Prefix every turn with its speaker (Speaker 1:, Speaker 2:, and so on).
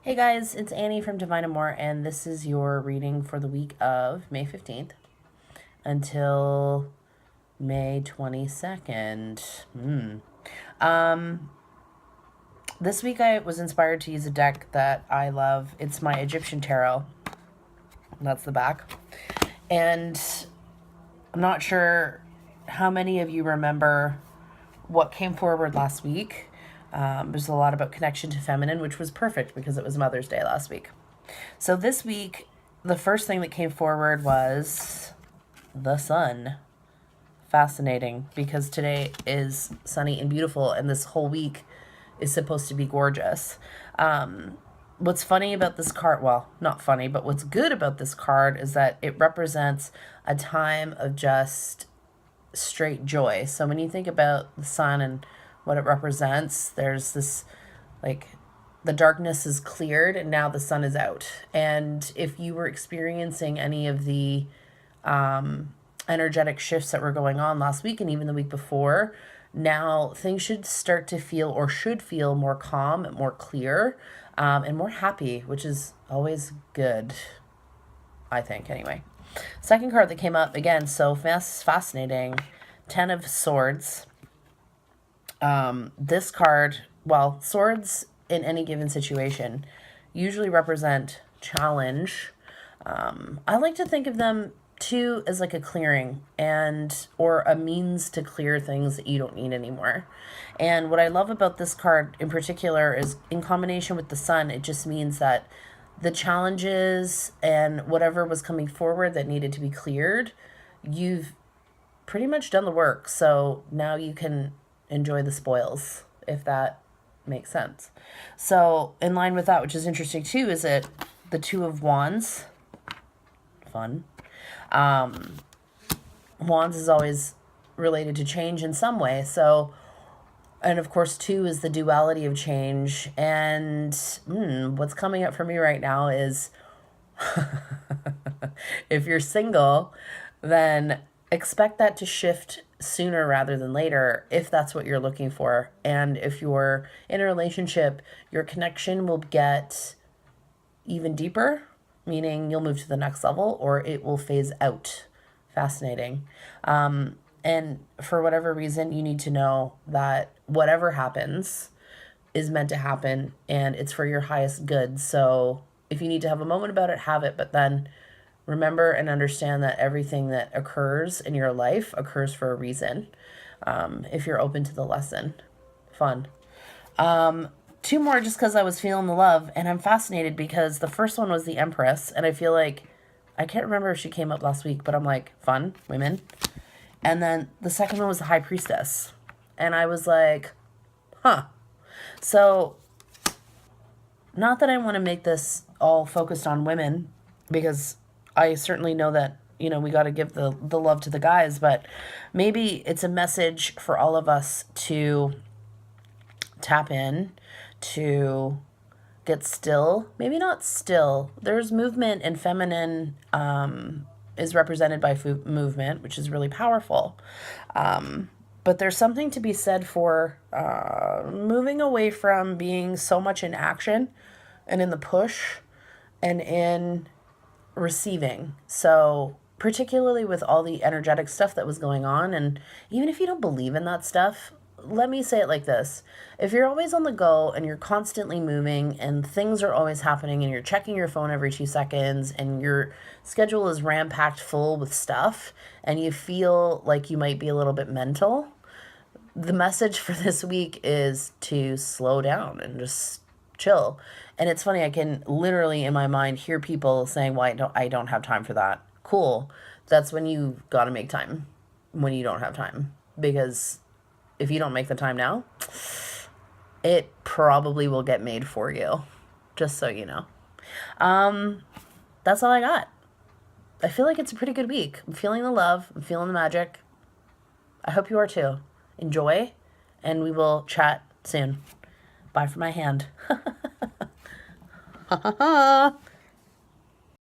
Speaker 1: Hey guys, it's Annie from Divine and More, and this is your reading for the week of May 15th until May 22nd. Um, this week I was inspired to use a deck that I love. It's my Egyptian Tarot. That's the back. And I'm not sure how many of you remember what came forward last week. There's a lot about connection to feminine, which was perfect because it was Mother's Day last week. So this week, the first thing that came forward was the sun. Fascinating because today is sunny and beautiful, and this whole week is supposed to be gorgeous. What's funny about this card, well, not funny, but what's good about this card is that it represents a time of just straight joy. So when you think about the sun and what it represents, there's this like the darkness is cleared and now the sun is out. And if you were experiencing any of the energetic shifts that were going on last week and even the week before, now things should start to feel or should feel more calm and more clear, and more happy, which is always good, I think, anyway. Second card that came up again, so fascinating. Ten of Swords. This card, well, swords in any given situation usually represent challenge. I like to think of them too as like a clearing and or a means to clear things that you don't need anymore. And what I love about this card in particular is in combination with the sun, it just means that the challenges and whatever was coming forward that needed to be cleared, you've pretty much done the work. So now you can enjoy the spoils, if that makes sense. So in line with that, which is interesting too, is it the Two of Wands. Fun. Wands is always related to change in some way. So, and of course, two is the duality of change. And what's coming up for me right now is if you're single, then expect that to shift sooner rather than later if that's what you're looking for. And if you're in a relationship, your connection will get even deeper, meaning you'll move to the next level, or it will phase out. Fascinating. And for whatever reason, you need to know that whatever happens is meant to happen and it's for your highest good. So if you need to have a moment about it, have it, but then remember and understand that everything that occurs in your life occurs for a reason. If you're open to the lesson. Fun. Two more just because I was feeling the love, and I'm fascinated because the first one was the Empress, and I feel like I can't remember if she came up last week, but I'm like, fun, women. And then the second one was the High Priestess, and I was like, huh. So, not that I want to make this all focused on women, because I certainly know that, you know, we got to give the love to the guys, but maybe it's a message for all of us to tap in, to get still. Maybe not still. There's movement, and feminine is represented by movement, which is really powerful. But there's something to be said for moving away from being so much in action and in the push and in receiving. So, particularly with all the energetic stuff that was going on, and even if you don't believe in that stuff, let me say it like this. If you're always on the go and you're constantly moving and things are always happening and you're checking your phone every 2 seconds and your schedule is ram-packed full with stuff and you feel like you might be a little bit mental, the message for this week is to slow down and just chill. And it's funny, I can literally in my mind hear people saying, well, I don't have time for that. Cool. That's when you got to make time when you don't have time, because if you don't make the time now, it probably will get made for you. Just so you know. That's all I got. I feel like it's a pretty good week. I'm feeling the love. I'm feeling the magic. I hope you are too. Enjoy, and we will chat soon. Bye for my hand.